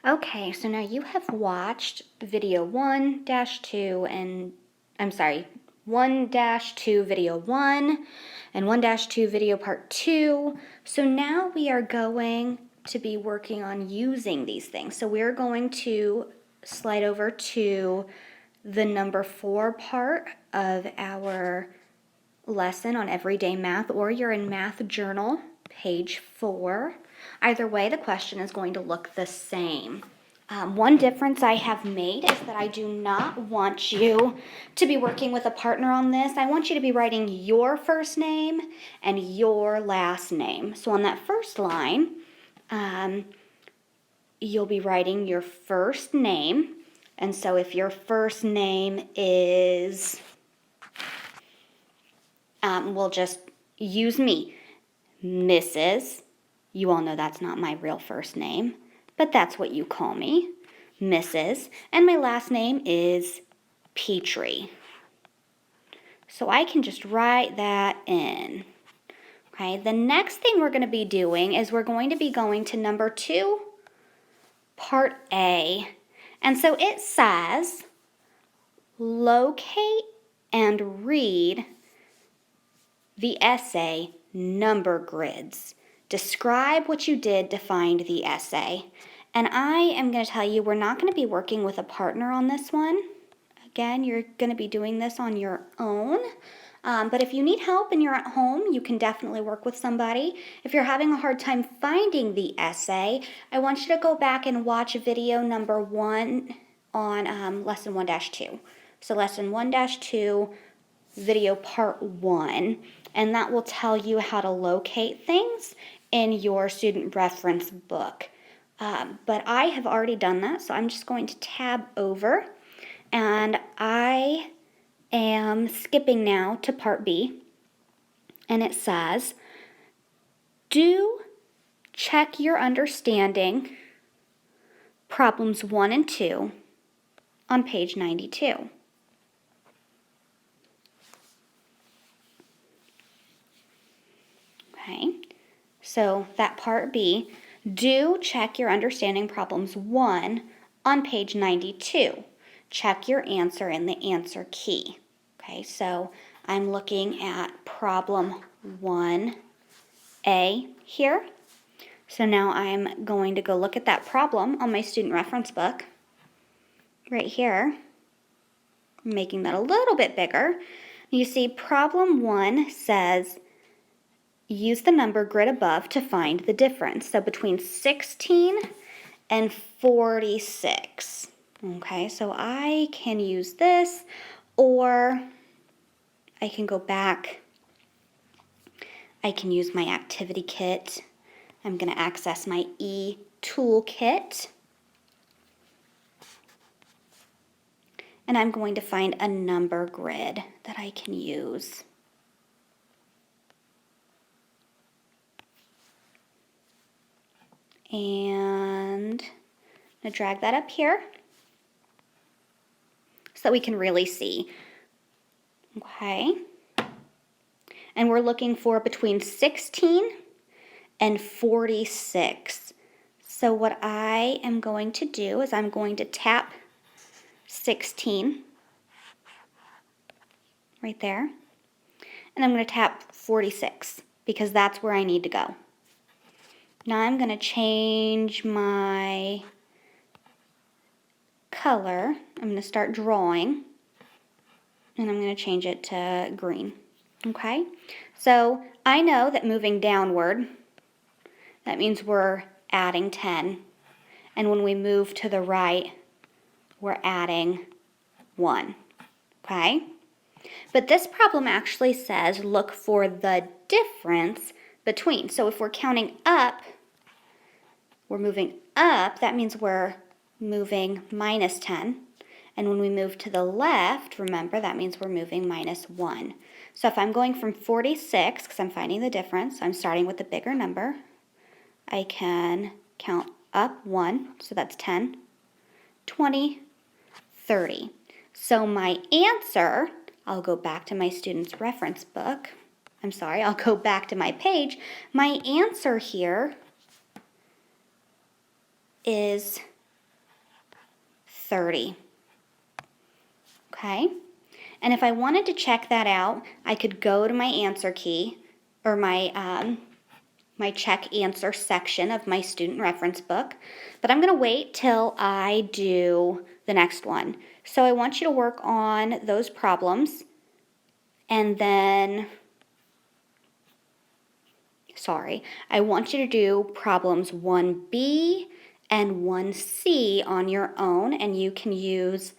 Okay, so now you have watched video 1-2 and, I'm sorry, 1-2 video 1 and 1-2 video part 2. So now we are going to be working on using these things. So we're going to slide over to the number 4 part of our lesson on everyday math, or you're in math journal, page 4. Either way, the question is going to look the same. One difference I have made is that I do not want you to be working with a partner on this. I want you to be writing your first name and your last name. So on that first line, you'll be writing your first name. And so if your first name is, we'll just use me, Mrs. You all know that's not my real first name, but that's what you call me, Mrs. And my last name is Petrie. So I can just write that in. Okay, the next thing we're going to be doing is we're going to be going to number 2, part A. And so it says, locate and read the essay number grids. Describe what you did to find the essay. And I am going to tell you, we're not going to be working with a partner on this one. Again, you're going to be doing this on your own. But if you need help and you're at home, you can definitely work with somebody. If you're having a hard time finding the essay, I want you to go back and watch video number 1 on lesson 1-2. So lesson 1-2, video part 1. And that will tell you how to locate things in your student reference book. But I have already done that, so I'm just going to tab over. And I am skipping now to part B. And it says, do check your understanding problems 1 and 2 on page 92. Okay, so that part B, do check your understanding problems 1 on page 92. Check your answer in the answer key. Okay, so I'm looking at problem 1A here. So now I'm going to go look at that problem on my student reference book right here. I'm making that a little bit bigger. You see problem 1 says, use the number grid above to find the difference. So between 16 and 46. Okay, so I can use this, or I can go back. I can use my activity kit. I'm going to access my e-toolkit. And I'm going to find a number grid that I can use. And I'm going to drag that up here so that we can really see. Okay. And we're looking for between 16 and 46. So what I am going to do is I'm going to tap 16 right there. And I'm going to tap 46 because that's where I need to go. Now I'm going to change my color. I'm going to start drawing, and I'm going to change it to green. Okay? So I know that moving downward, that means we're adding 10. And when we move to the right, we're adding 1. Okay? But this problem actually says look for the difference between. So if we're counting up, we're moving up, that means we're moving minus 10. And when we move to the left, remember, that means we're moving minus 1. So if I'm going from 46, because I'm finding the difference, I'm starting with the bigger number, I can count up 1, so that's 10, 20, 30. So my answer, I'll go back to my student's reference book. I'll go back to my page. My answer here is 30. Okay? And if I wanted to check that out, I could go to my answer key or my check answer section of my student reference book, but I'm going to wait till I do the next one. So I want you to work on those problems, and then, I want you to do problems 1B and 1C on your own, and you can use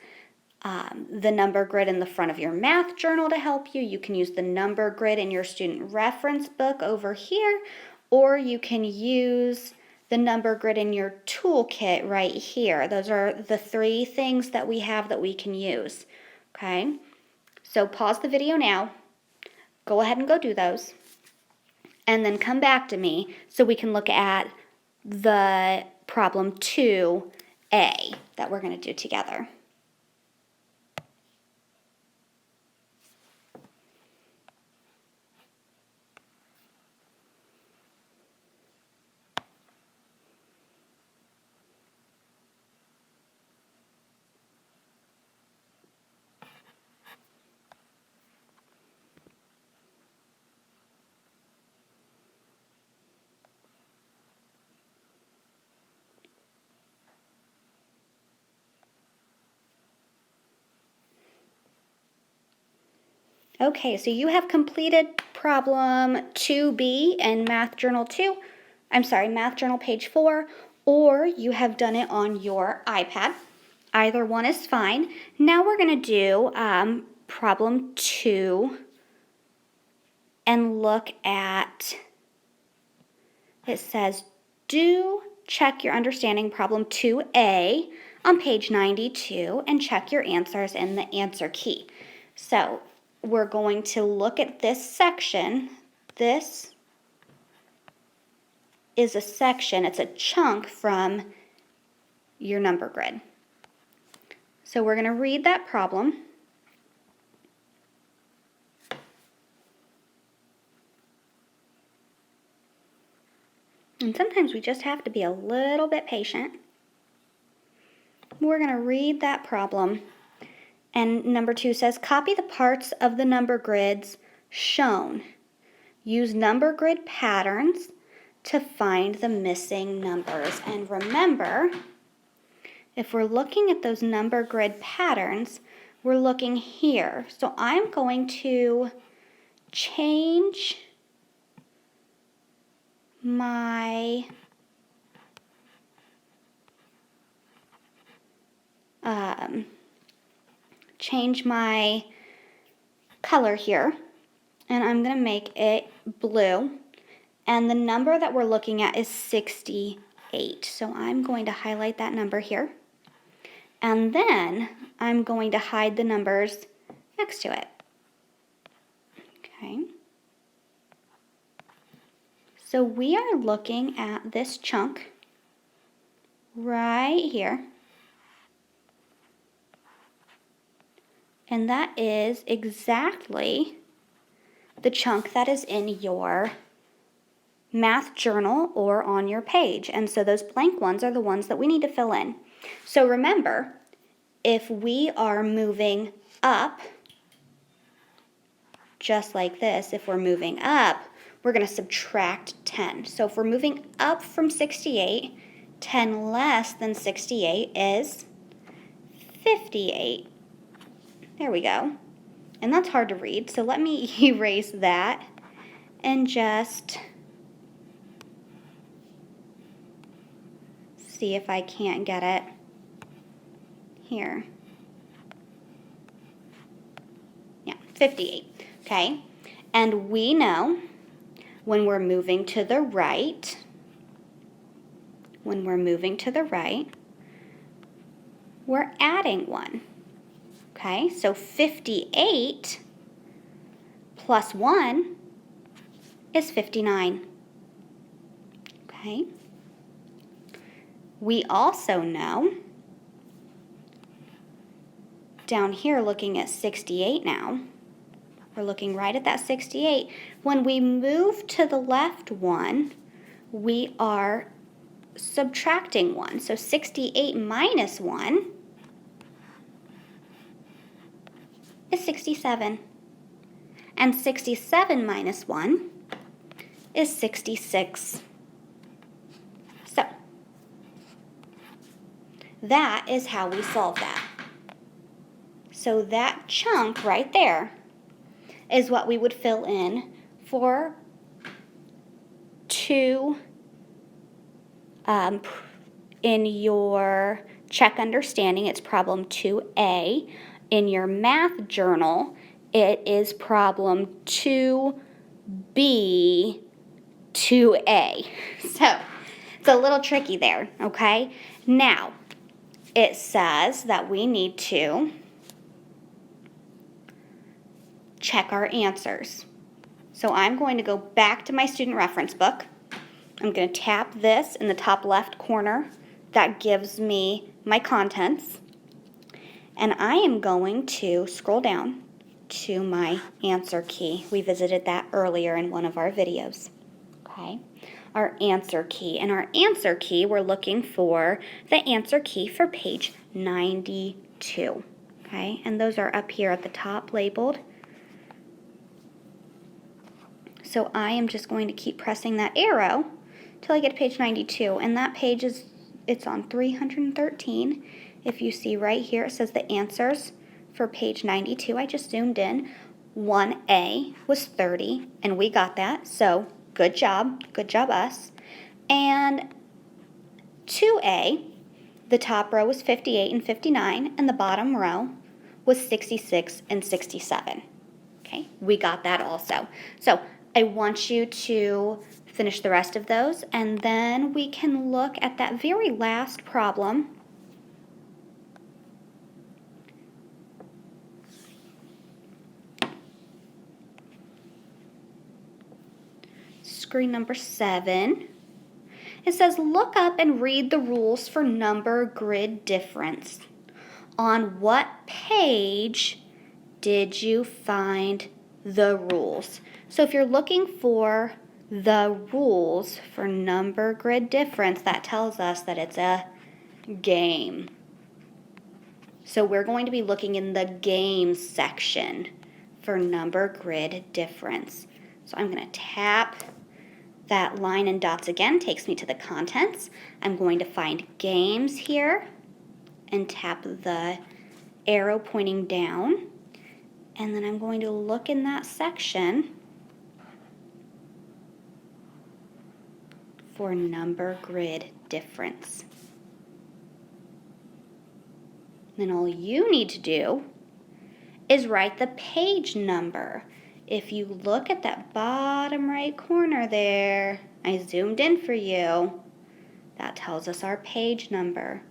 the number grid in the front of your math journal to help you. You can use the number grid in your student reference book over here, or you can use the number grid in your toolkit right here. Those are the 3 things that we have that we can use. Okay, so pause the video now, go ahead and go do those, and then come back to me so we can look at the problem 2A that we're going to do together. Okay, so you have completed problem 2B in Math Journal Math Journal page 4, or you have done it on your iPad. Either one is fine. Now we're going to do problem 2 and look at, it says, do check your understanding problem 2A on page 92 and check your answers in the answer key. So we're going to look at this section. This is a section, it's a chunk from your number grid. So we're going to read that problem. And sometimes we just have to be a little bit patient. We're going to read that problem. And number 2 says, copy the parts of the number grids shown. Use number grid patterns to find the missing numbers. And remember, if we're looking at those number grid patterns, we're looking here. So I'm going to change my color here, and I'm going to make it blue, and the number that we're looking at is 68. So I'm going to highlight that number here, and then I'm going to hide the numbers next to it. Okay. So we are looking at this chunk right here. And that is exactly the chunk that is in your math journal or on your page. And so those blank ones are the ones that we need to fill in. So remember, if we are moving up, just like this, if we're moving up, we're going to subtract 10. So if we're moving up from 68, 10 less than 68 is 58. There we go. And that's hard to read, so let me erase that and just see if I can't get it here. Yeah, 58. Okay, and we know when we're moving to the right, we're adding 1. Okay, so 58 plus 1 is 59. Okay, we also know, down here looking at 68 now, we're looking right at that 68. When we move to the left 1, we are subtracting 1. So 68 minus 1 is 67. And 67 minus 1 is 66. So, that is how we solve that. So that chunk right there is what we would fill in for in your check understanding, it's problem 2A. In your math journal, it is problem 2B, 2A. So it's a little tricky there, okay? Now, it says that we need to check our answers. So I'm going to go back to my student reference book. I'm going to tap this in the top left corner. That gives me my contents. And I am going to scroll down to my answer key. We visited that earlier in one of our videos. Okay, our answer key. And our answer key, we're looking for the answer key for page 92. Okay, and those are up here at the top labeled. So I am just going to keep pressing that arrow till I get to page 92. And that page it's on 313. If you see right here, it says the answers for page 92. I just zoomed in. 1A was 30, and we got that. So good job us. And 2A, the top row was 58 and 59, and the bottom row was 66 and 67. Okay, we got that also. So I want you to finish the rest of those, and then we can look at that very last problem. Screen number 7. It says, look up and read the rules for number grid difference. On what page did you find the rules? So if you're looking for the rules for number grid difference, that tells us that it's a game. So we're going to be looking in the games section for number grid difference. So I'm going to tap that line and dots again, takes me to the contents. I'm going to find games here and tap the arrow pointing down. And then I'm going to look in that section for number grid difference. Then all you need to do is write the page number. If you look at that bottom right corner there, I zoomed in for you, that tells us our page number.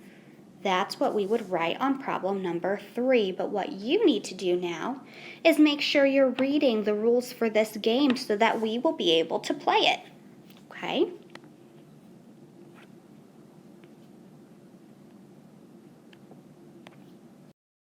That's what we would write on problem number 3. But what you need to do now is make sure you're reading the rules for this game so that we will be able to play it. Okay?